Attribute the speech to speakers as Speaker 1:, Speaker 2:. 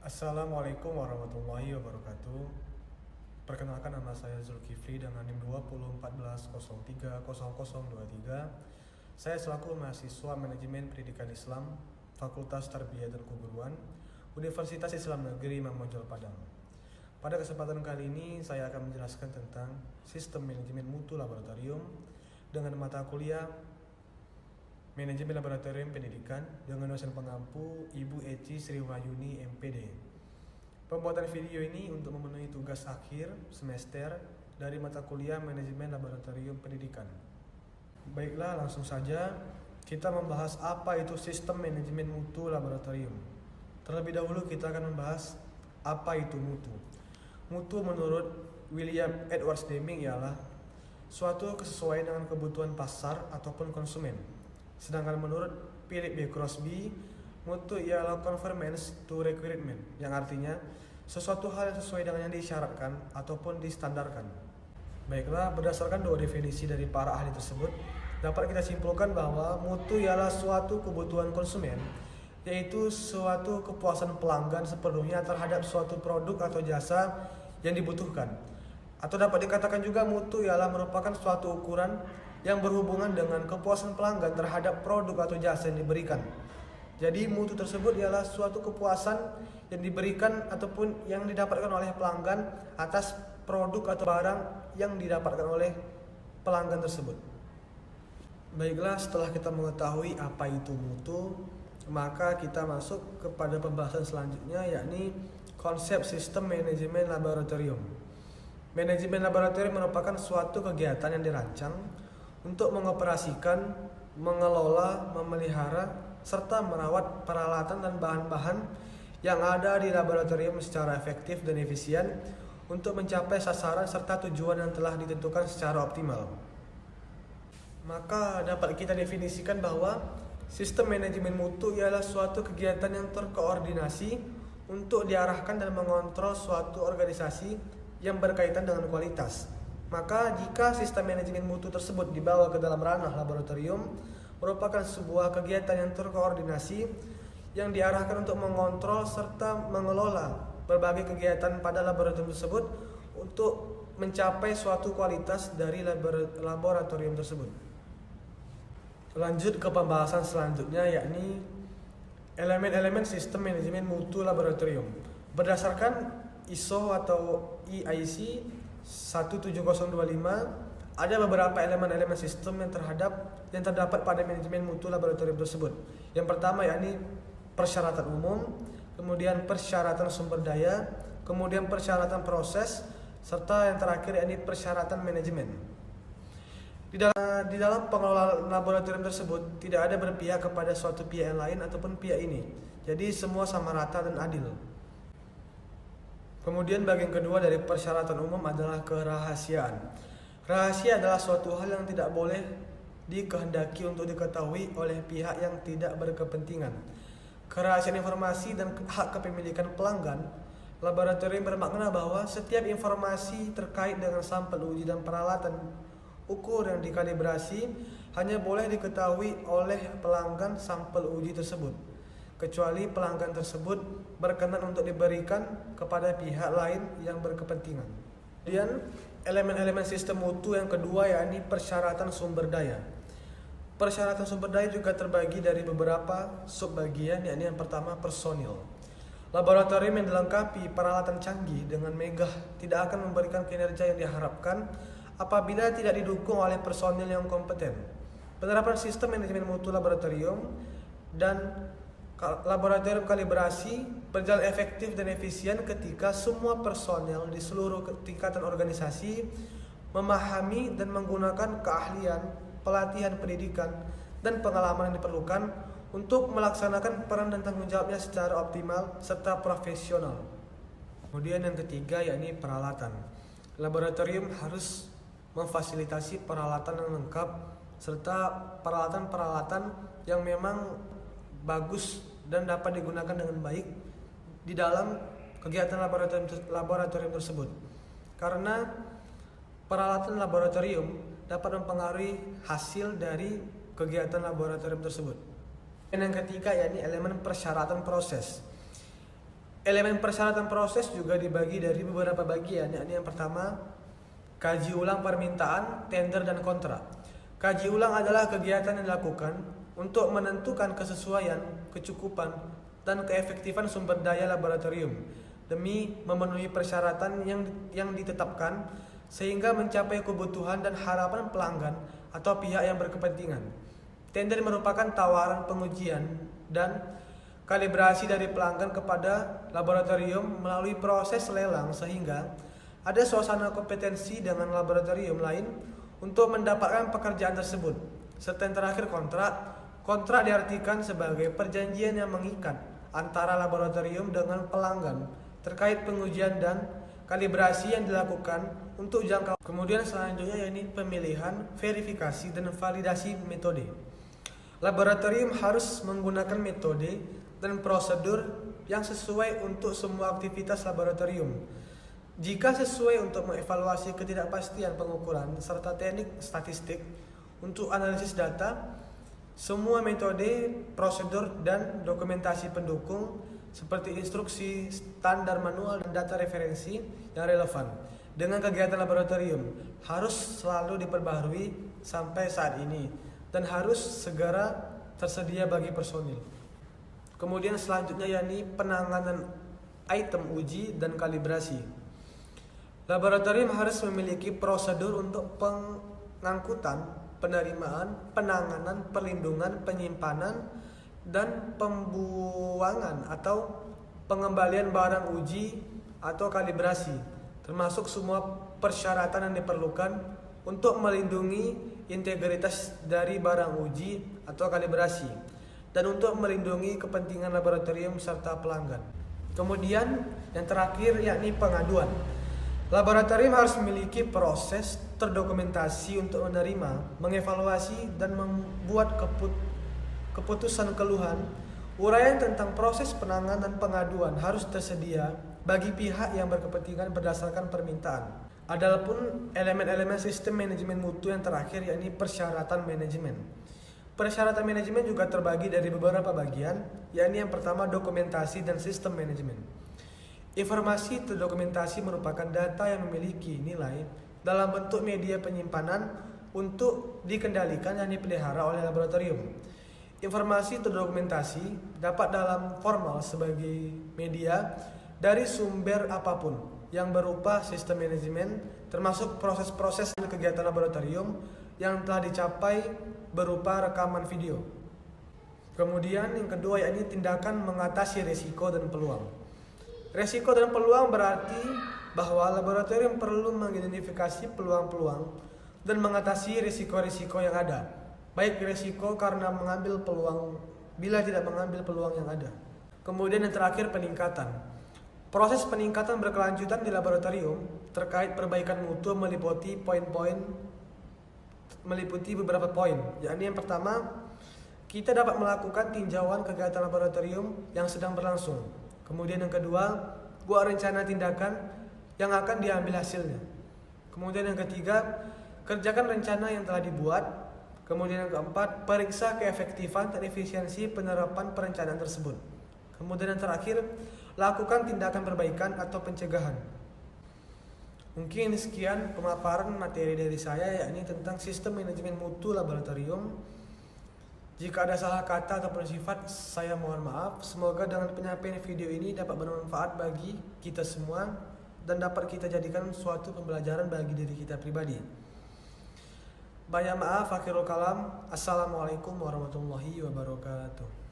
Speaker 1: Assalamualaikum warahmatullahi wabarakatuh. Perkenalkan, nama saya Zulkifli dengan NIM 2014030023. Saya selaku mahasiswa Manajemen Pendidikan Islam Fakultas Tarbiyah dan Keguruan Universitas Islam Negeri Imam Bonjol Padang. Pada kesempatan kali ini saya akan menjelaskan tentang sistem manajemen mutu laboratorium dengan mata kuliah Manajemen Laboratorium Pendidikan dengan dosen pengampu Ibu Eci Sri Wahyuni MPD. Pembuatan video ini untuk memenuhi tugas akhir semester dari mata kuliah Manajemen Laboratorium Pendidikan. Baiklah, langsung saja kita membahas apa itu sistem manajemen mutu laboratorium. Terlebih dahulu kita akan membahas apa itu mutu. Mutu menurut William Edwards Deming ialah suatu kesesuaian dengan kebutuhan pasar ataupun konsumen. Sedangkan menurut Philip B. Crosby, mutu ialah conformance to requirement, yang artinya sesuatu hal yang sesuai dengan yang disyaratkan ataupun distandarkan. Baiklah, berdasarkan dua definisi dari para ahli tersebut, dapat kita simpulkan bahwa mutu ialah suatu kebutuhan konsumen, yaitu suatu kepuasan pelanggan sepenuhnya terhadap suatu produk atau jasa yang dibutuhkan. Atau dapat dikatakan juga mutu ialah merupakan suatu ukuran yang berhubungan dengan kepuasan pelanggan terhadap produk atau jasa yang diberikan. Jadi mutu tersebut ialah suatu kepuasan yang diberikan ataupun yang didapatkan oleh pelanggan atas produk atau barang yang didapatkan oleh pelanggan tersebut. Baiklah, setelah kita mengetahui apa itu mutu, maka kita masuk kepada pembahasan selanjutnya, yakni konsep sistem manajemen laboratorium. Manajemen laboratorium merupakan suatu kegiatan yang dirancang untuk mengoperasikan, mengelola, memelihara, serta merawat peralatan dan bahan-bahan yang ada di laboratorium secara efektif dan efisien untuk mencapai sasaran serta tujuan yang telah ditentukan secara optimal. Maka dapat kita definisikan bahwa sistem manajemen mutu ialah suatu kegiatan yang terkoordinasi untuk diarahkan dan mengontrol suatu organisasi yang berkaitan dengan kualitas. Maka jika sistem manajemen mutu tersebut dibawa ke dalam ranah laboratorium, merupakan sebuah kegiatan yang terkoordinasi yang diarahkan untuk mengontrol serta mengelola berbagai kegiatan pada laboratorium tersebut untuk mencapai suatu kualitas dari laboratorium tersebut. Lanjut ke pembahasan selanjutnya, yakni elemen-elemen sistem manajemen mutu laboratorium. Berdasarkan ISO atau EIC 17025, ada beberapa elemen-elemen sistem yang terdapat pada manajemen mutu laboratorium tersebut. Yang pertama yakni persyaratan umum, kemudian persyaratan sumber daya, kemudian persyaratan proses, serta yang terakhir yakni persyaratan manajemen. Di dalam pengelola laboratorium tersebut tidak ada berpihak kepada suatu pihak yang lain ataupun pihak ini. Jadi semua sama rata dan adil. Kemudian bagian kedua dari persyaratan umum adalah kerahasiaan. Rahasia adalah suatu hal yang tidak boleh dikehendaki untuk diketahui oleh pihak yang tidak berkepentingan. Kerahasiaan informasi dan hak kepemilikan pelanggan laboratorium bermakna bahwa setiap informasi terkait dengan sampel uji dan peralatan ukur yang dikalibrasi hanya boleh diketahui oleh pelanggan sampel uji tersebut, kecuali pelanggan tersebut berkenan untuk diberikan kepada pihak lain yang berkepentingan. Kemudian elemen-elemen sistem mutu yang kedua yakni persyaratan sumber daya. Persyaratan sumber daya juga terbagi dari beberapa subbagian, yakni yang pertama personil. Laboratorium yang dilengkapi peralatan canggih dengan megah tidak akan memberikan kinerja yang diharapkan apabila tidak didukung oleh personil yang kompeten. Penerapan sistem manajemen mutu laboratorium dan laboratorium kalibrasi berjalan efektif dan efisien ketika semua personel di seluruh tingkatan organisasi memahami dan menggunakan keahlian, pelatihan pendidikan, dan pengalaman yang diperlukan untuk melaksanakan peran dan tanggung jawabnya secara optimal serta profesional. Kemudian yang ketiga yakni peralatan. Laboratorium harus memfasilitasi peralatan yang lengkap serta peralatan-peralatan yang memang bagus dan dapat digunakan dengan baik di dalam kegiatan laboratorium tersebut. Karena peralatan laboratorium dapat mempengaruhi hasil dari kegiatan laboratorium tersebut. Dan yang ketiga yakni elemen persyaratan proses. Elemen persyaratan proses juga dibagi dari beberapa bagian, yakni yang pertama, kaji ulang permintaan, tender, dan kontrak. Kaji ulang adalah kegiatan yang dilakukan untuk menentukan kesesuaian, kecukupan, dan keefektifan sumber daya laboratorium demi memenuhi persyaratan yang ditetapkan sehingga mencapai kebutuhan dan harapan pelanggan atau pihak yang berkepentingan. Tender merupakan tawaran pengujian dan kalibrasi dari pelanggan kepada laboratorium melalui proses lelang sehingga ada suasana kompetensi dengan laboratorium lain untuk mendapatkan pekerjaan tersebut. Serta yang terakhir, kontrak. Kontrak diartikan sebagai perjanjian yang mengikat antara laboratorium dengan pelanggan terkait pengujian dan kalibrasi yang dilakukan untuk jangka. Kemudian selanjutnya yakni pemilihan, verifikasi, dan validasi metode. Laboratorium harus menggunakan metode dan prosedur yang sesuai untuk semua aktivitas laboratorium. Jika sesuai untuk mengevaluasi ketidakpastian pengukuran serta teknik statistik untuk analisis data, semua metode, prosedur, dan dokumentasi pendukung seperti instruksi, standar manual, dan data referensi yang relevan dengan kegiatan laboratorium harus selalu diperbaharui sampai saat ini dan harus segera tersedia bagi personil. Kemudian selanjutnya yakni penanganan item uji dan kalibrasi. Laboratorium harus memiliki prosedur untuk pengangkutan, penerimaan, penanganan, perlindungan, penyimpanan, dan pembuangan atau pengembalian barang uji atau kalibrasi, termasuk semua persyaratan yang diperlukan untuk melindungi integritas dari barang uji atau kalibrasi dan untuk melindungi kepentingan laboratorium serta pelanggan. Kemudian yang terakhir yakni pengaduan. Laboratorium harus memiliki proses terdokumentasi untuk menerima, mengevaluasi, dan membuat keputusan keluhan. Uraian tentang proses penanganan pengaduan harus tersedia bagi pihak yang berkepentingan berdasarkan permintaan. Adapun elemen-elemen sistem manajemen mutu yang terakhir yakni persyaratan manajemen. Persyaratan manajemen juga terbagi dari beberapa bagian, yakni yang pertama dokumentasi dan sistem manajemen. Informasi terdokumentasi merupakan data yang memiliki nilai dalam bentuk media penyimpanan untuk dikendalikan yang dipelihara oleh laboratorium. Informasi terdokumentasi dapat dalam formal sebagai media dari sumber apapun yang berupa sistem manajemen, termasuk proses-proses kegiatan laboratorium yang telah dicapai berupa rekaman video. Kemudian yang kedua yakni tindakan mengatasi risiko dan peluang. Risiko dan peluang berarti bahwa laboratorium perlu mengidentifikasi peluang-peluang dan mengatasi risiko-risiko yang ada, baik risiko karena mengambil peluang bila tidak mengambil peluang yang ada. Kemudian yang terakhir peningkatan. Proses peningkatan berkelanjutan di laboratorium terkait perbaikan mutu meliputi beberapa poin, yakni yang pertama, kita dapat melakukan tinjauan kegiatan laboratorium yang sedang berlangsung. Kemudian yang kedua, buat rencana tindakan yang akan diambil hasilnya. Kemudian yang ketiga, kerjakan rencana yang telah dibuat. Kemudian yang keempat, periksa keefektifan dan efisiensi penerapan perencanaan tersebut. Kemudian yang terakhir, lakukan tindakan perbaikan atau pencegahan. Mungkin sekian pemaparan materi dari saya, yakni tentang sistem manajemen mutu laboratorium. Jika ada salah kata ataupun sifat, saya mohon maaf. Semoga dengan penyampaian video ini dapat bermanfaat bagi kita semua dan dapat kita jadikan suatu pembelajaran bagi diri kita pribadi. Banyak maaf, akhirul kalam. Assalamualaikum warahmatullahi wabarakatuh.